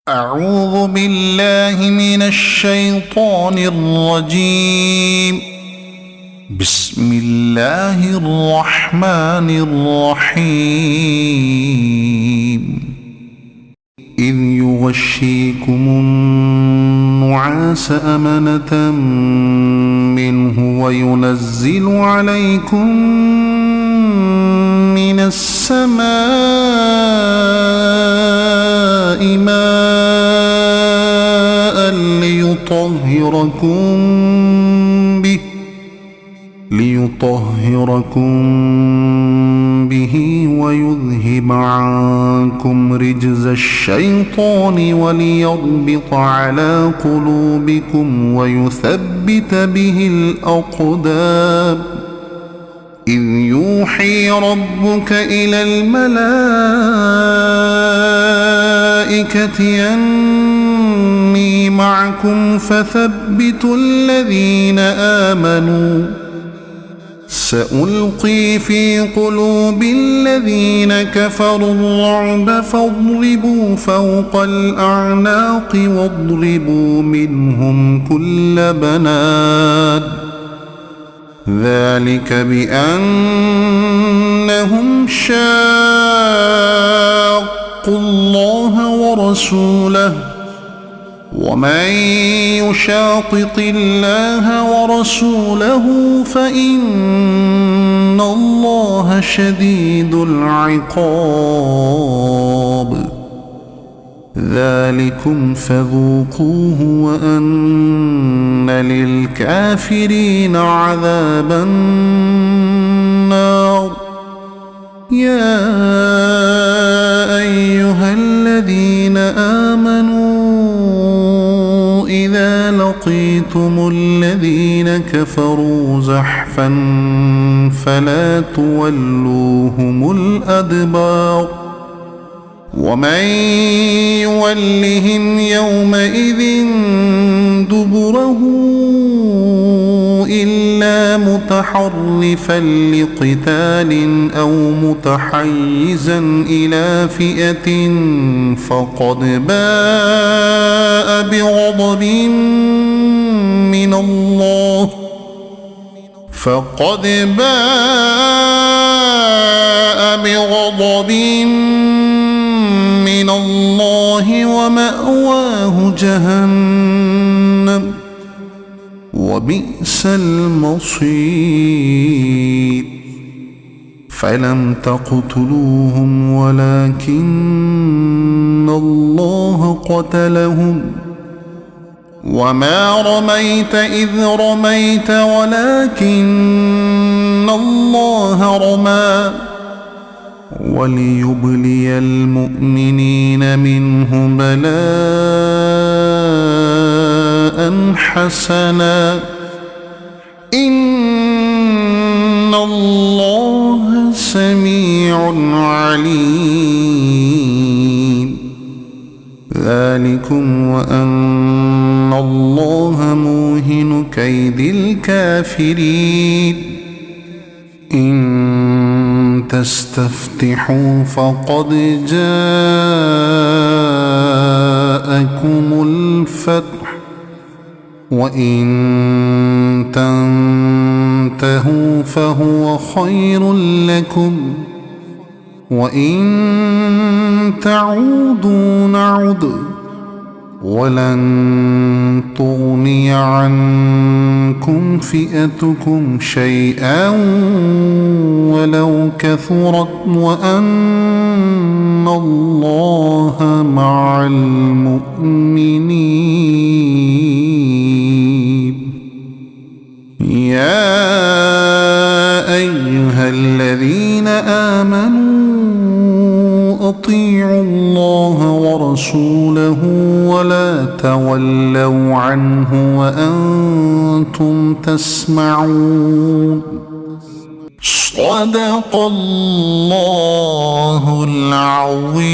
أعوذ بالله من الشيطان الرجيم. بسم الله الرحمن الرحيم. إذ يغشيكم النعاس أمنة منه وينزل عليكم من السماء ماء ليطهركم به ويذهب عنكم رجز الشيطان وليربط على قلوبكم ويثبت به الأقدام. إذ يوحي ربك إلى الملائكة أني معكم فثبتوا الذين آمنوا. سألقي في قلوب الذين كفروا الرعب فاضربوا فوق الأعناق واضربوا منهم كل بنان. ذلك بأنهم شاقوا الله ورسوله ومن يشاقق الله ورسوله فإن الله شديد العقاب. ذلكم فذوقوه وأن للكافرين عذاب النار. يا أيها الذين آمنوا إذا لقيتم الذين كفروا زحفا فلا تولوهم الأدبار. ومن يولهم يومئذ دبره إلا متحرفا لقتال أو متحيزا إلى فئة فقد باء بغضب من الله ومأواه جهنم وبئس المصير. فلم تقتلوهم ولكن الله قتلهم وما رميت إذ رميت ولكن الله رمى وليبلي المؤمنين منه بلاء حسنا إن الله سميع عليم. ذلكم وأن الله موهن كيد الكافرين. إن تستفتحوا فقد جاءكم الفتح وإن تنتهوا فهو خير لكم وإن تعودوا نعد ولن تغني عنكم فئتكم شيئا ولو كثرت وأن الله مع المؤمنين. يا أيها الذين آمنوا أطيعوا الله ورسوله ولا تولوا عنه وأنتم تسمعون. صدق الله العظيم.